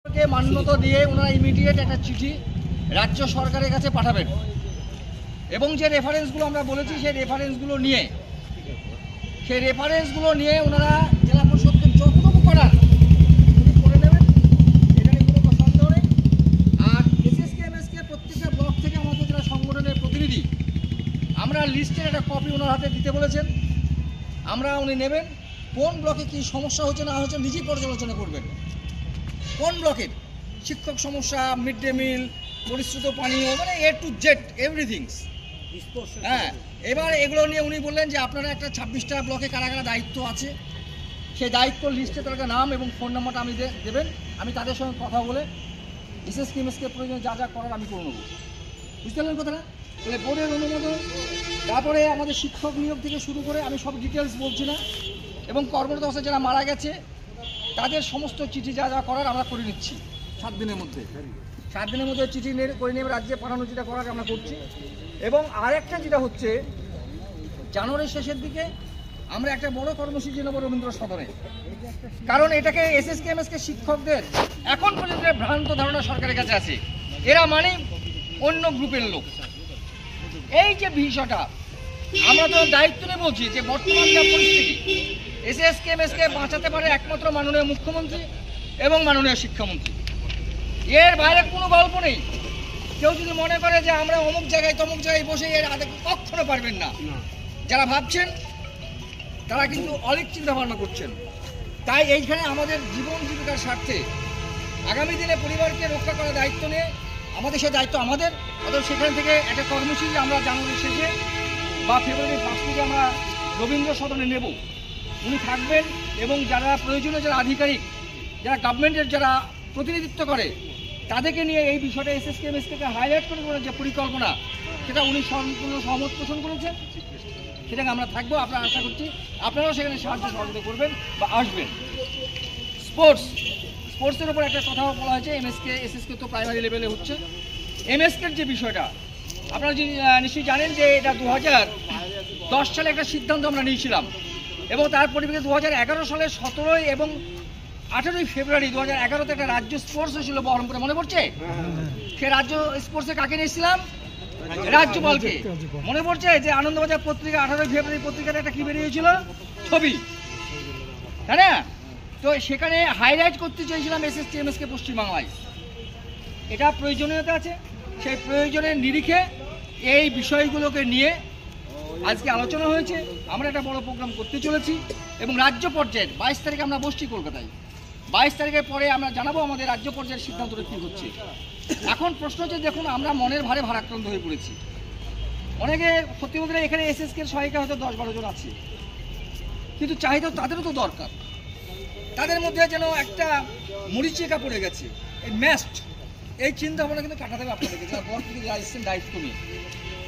মান্যতা দিয়ে ওনারা ইমিডিয়েট একটা চিঠি রাজ্য সরকারের কাছে পাঠাবেন এবং যে রেফারেন্সগুলো আমরা বলেছি সেই রেফারেন্সগুলো নিয়ে ওনারা জেলা পরিষদকে যতটুকু করার করে নেবেন, এটা নিয়ে কোনো সন্দেহ নেই। আর এসএসকে প্রত্যেকটা ব্লক থেকে আমাদের যারা সংগঠনের প্রতিনিধি আমরা লিস্টের একটা কপি ওনার হাতে দিতে বলেছেন। উনি নেবেন, কোন ব্লকে কী সমস্যা হচ্ছে না হচ্ছে নিজেই পর্যালোচনা করবেন। কোন ব্লকের শিক্ষক সমস্যা, মিড ডে মিল, পরিশ্রুত পানীয়, মানে এ টু জেড এভরিথিংস। হ্যাঁ, এবার এগুলো নিয়ে উনি বললেন যে আপনারা একটা 26টা ব্লকে কারা কারা দায়িত্ব আছে সেই দায়িত্ব লিস্টে তার নাম এবং ফোন নাম্বারটা আমি দেবেন। আমি তাদের সঙ্গে কথা বলে এসএসকে প্রয়োজনে যা যা করার আমি করে নেবো। বুঝতে পারলেন কথাটা? তাহলে বোর্ডের অনুমোদন, তারপরে আমাদের শিক্ষক নিয়োগ থেকে শুরু করে আমি সব ডিটেলস বলছি না, এবং কর্মরত অবস্থায় যারা মারা গেছে তাদের সমস্ত চিঠি যা যা করার আমরা করে নিচ্ছি 7 দিনের মধ্যে। 7 দিনের মধ্যে চিঠি করে নিয়ে রাজ্যে পাঠানো যেটা করার আমরা করছি। এবং আরেকটা যেটা হচ্ছে, জানুয়ারির শেষের দিকে আমরা একটা বড় কর্মসূচি নেব রবীন্দ্র সদনে। কারণ এটাকে এসএসকে শিক্ষকদের এখন পর্যন্ত ভ্রান্ত ধারণা সরকারের কাছে আছে, এরা মানে অন্য গ্রুপের লোক। এই যে বিষয়টা আমরা তো দায়িত্ব নিয়ে বলছি যে বর্তমান যা পরিস্থিতি, এসএসকে বাঁচাতে পারে একমাত্র মাননীয় মুখ্যমন্ত্রী এবং মাননীয় শিক্ষামন্ত্রী। এর বাইরে কোনো গল্প নেই। কেউ যদি মনে করে যে আমরা অমুক জায়গায় তমুক জায়গায় বসে এর আগে কখনো পারবেন না। যারা ভাবছেন তারা কিন্তু অনেক চিন্তা ভাবনা করছেন। তাই এইখানে আমাদের জীবন জীবিকার স্বার্থে আগামী দিনে পরিবারকে রক্ষা করার দায়িত্ব নিয়ে আমাদের সেই দায়িত্ব আমাদের। অথবা সেখান থেকে একটা কর্মসূচি আমরা জানুয়ারির শেষে বা ফেব্রুয়ারির 5 থেকে আমরা রবীন্দ্র সদনে নেব। উনি থাকবেন এবং যারা প্রয়োজনীয় যারা আধিকারিক, যারা গভর্নমেন্টের যারা প্রতিনিধিত্ব করে তাদেরকে নিয়ে এই বিষয়টা এসএসকে হাইলাইট করে যে পরিকল্পনা, সেটা উনি সম্পূর্ণ সহমত পোষণ করেছেন। সেটাকে আমরা থাকবো। আপনারা আশা করছি আপনারাও সেখানে সাহায্য সহযোগিতা করবেন বা আসবেন। স্পোর্টসের উপর একটা কথা বলা হয়েছে। এসএসকে তো প্রাইমারি লেভেলে হচ্ছে। এমএসকের যে বিষয়টা আপনারা নিশ্চয়ই জানেন যে এটা 2010 সালে একটা সিদ্ধান্ত আমরা নিয়েছিলাম, এবং তার পরিপ্রেক্ষিতে 2011 সালের 17 এবং 18 ফেব্রুয়ারি 2011-তে একটা রাজ্য স্পোর্টস হয়েছিল বহরমপুরে, মনে পড়ছে? সে রাজ্য স্পোর্টসে কাকে নিয়েছিলাম? রাজ্যপালকে। মনে পড়ছে যে আনন্দবাজার পত্রিকা 18 ফেব্রুয়ারি পত্রিকাতে একটা কি বেরিয়েছিল, ছবি, তাই না? তো সেখানে হাইলাইট করতে চেয়েছিলাম এসএসকে পশ্চিমবাংলায়। এটা প্রয়োজনীয়তা আছে, সেই প্রয়োজনের নিরিখে এই বিষয়গুলোকে নিয়ে আজকে আলোচনা হয়েছে। আমরা একটা বড় প্রোগ্রাম করতে চলেছি এবং রাজ্য পর্যায়ের 22 তারিখে আমরা বসছি কলকাতায়। 22 তারিখের পরে আমরা জানাবো আমাদের রাজ্য পর্যায়ের সিদ্ধান্তটা কী হচ্ছে। এখন প্রশ্ন হচ্ছে, দেখুন আমরা মনের ভারে ভারাক্রান্ত হয়ে পড়েছি। অনেকে সত্যি বলতে এখানে এসএসকে সহায়িকা হয়তো 10-12 জন আছে, কিন্তু চাহিদা তাদেরও তো দরকার। তাদের মধ্যে যেন একটা মরিচিকা পড়ে গেছে, এই ম্যাস্ট, এই চিন্তা ভাবনা কিন্তু কাটাতে হবে আপনাদেরকে, যারা বড় থেকে যারা এসছেন দায়িত্ব নিয়ে।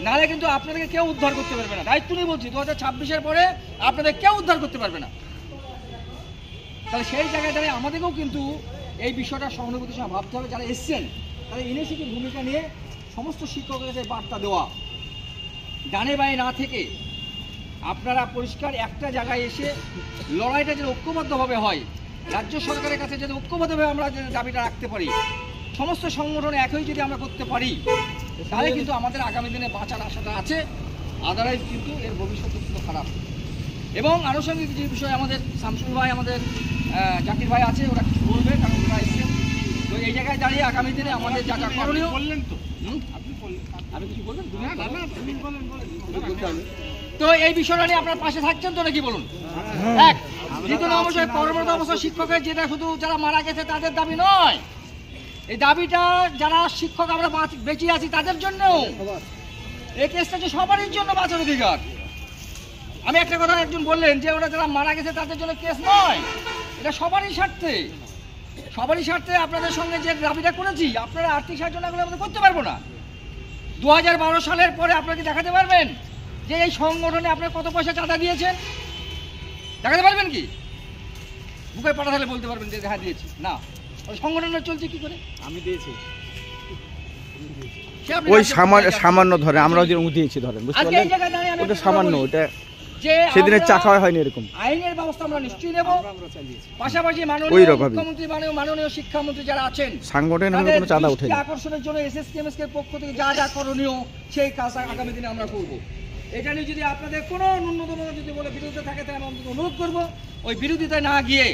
নাহলে কিন্তু আপনাদেরকে কেউ উদ্ধার করতে পারবে না। দায়িত্ব নিয়ে বলছি, 2026-এর পরে আপনাদের কেউ উদ্ধার করতে পারবে না। তাহলে সেই জায়গায় দাঁড়িয়ে আমাদেরকেও কিন্তু এই বিষয়টা সহানুভূতির সঙ্গে ভাবতে হবে। যারা এসছেন তাদের ইনিশিয়েটিভ ভূমিকা নিয়ে সমস্ত শিক্ষকের কাছে বার্তা দেওয়া, ডানে বায়ে না থেকে আপনারা পরিষ্কার একটা জায়গায় এসে লড়াইটা যেন ঐক্যবদ্ধভাবে হয়, রাজ্য সরকারের কাছে যদি ঐক্যবদ্ধভাবে আমরা দাবিটা রাখতে পারি, সমস্ত সংগঠন একই যদি আমরা করতে পারি, তাহলে কিন্তু আমাদের আগামী দিনে বাঁচার আশাটা আছে। আদারওয়াইজ কিন্তু এর ভবিষ্যৎ কিন্তু খারাপ। এবং আনুষঙ্গিক যে বিষয়, আমাদের শামসুল ভাই, আমাদের জাকির ভাই আছে, ওরা কিছু বলবে, কারণ ওরা এসছেন। তো এই জায়গায় দাঁড়িয়ে আগামী দিনে আমাদের যা যা করণীয়, বললেন তো আপনি কিছু বলবেন তো এই বিষয়টা নিয়ে আপনার পাশে থাকছেন তো নাকি বলুন? এক, দ্বিতীয় অবশ্যই কর্মরত অবস্থা শিক্ষকের যেটা শুধু যারা মারা গেছে তাদের দাবি নয়, এই দাবিটা যারা শিক্ষক আমরা বেঁচে আছি তাদের জন্যও। এই কেসটা যে সবারই জন্য বাঁচার অধিকার। আমি একটা কথা, একজন বললেন যে ওরা যারা মারা গেছে তাদের জন্য কেস নয়, এটা সবারই স্বার্থে। সবারই স্বার্থে আপনাদের সঙ্গে যে দাবিটা করেছি, আপনারা আর্থিক সাহায্য না করলে আমাদের করতে পারবো না। 2012 সালের পরে আপনারা কি দেখাতে পারবেন যে এই সংগঠনে আপনারা কত পয়সা চাঁদা দিয়েছেন? দেখাতে পারবেন কি? বুকে পাঠা থাকলে বলতে পারবেন যে দেখা দিয়েছি না। সংগঠনটা চলছে কি করে? আমি দিয়েছি, ওই সামান্য ধরে আমরাও যেরকম দিয়েছি ধরেন, বুঝতে পারলেন? ওটা সামান্য, ওটা যে সেদিনের চা খাওয়া হয়নি এরকম আইনের ব্যবস্থা আমরা নিশ্চয়ই নেব। পাশাপাশি ওই মাননীয় রকমই। মুখ্যমন্ত্রী মাননীয় শিক্ষামন্ত্রী যারা আছেন সাংগঠনিক তাদের কোনো চাঁদা ওঠেনি। দৃষ্টি আকর্ষণের জন্য এসএসকেএমএসকে পক্ষ থেকে যা যা করণীয় সেই কাজ আগামী দিনে আমরা করব। এটা নিয়ে যদি আপনাদের কোনো ন্যূনতম যদি বলে বিরোধিতা থাকে তাহলে আমি অনুরোধ করব ওই বিরোধিতায় না গিয়ে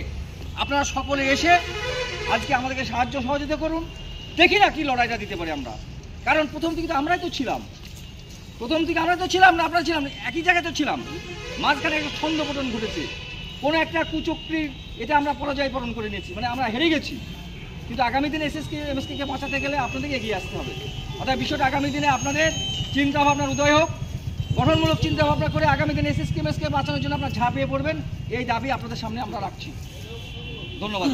আপনারা সকলে এসে আজকে আমাদেরকে সাহায্য সহযোগিতা করুন। দেখি না কি লড়াইটা দিতে পারি আমরা, কারণ প্রথম থেকে তো আমরাই তো ছিলাম, না আপনারা ছিলাম, একই জায়গায় তো ছিলাম। মাঝখানে একটা ছন্দপতন ঘটেছে, কোনো একটা কুচক্রির এটা আমরা পরাজয় বরণ করে নিয়েছি, মানে আমরা হেরে গেছি। কিন্তু আগামী দিনে এমএসকে বাঁচাতে গেলে আপনাদেরকে এগিয়ে আসতে হবে। অর্থাৎ বিষয়টা আগামী দিনে আপনাদের চিন্তাভাবনার উদয় হোক, গঠনমূলক চিন্তাভাবনা করে আগামী দিনে এমএসকে বাঁচানোর জন্য আপনারা ঝাঁপিয়ে পড়বেন, এই দাবি আপনাদের সামনে আমরা রাখছি। ধন্যবাদ।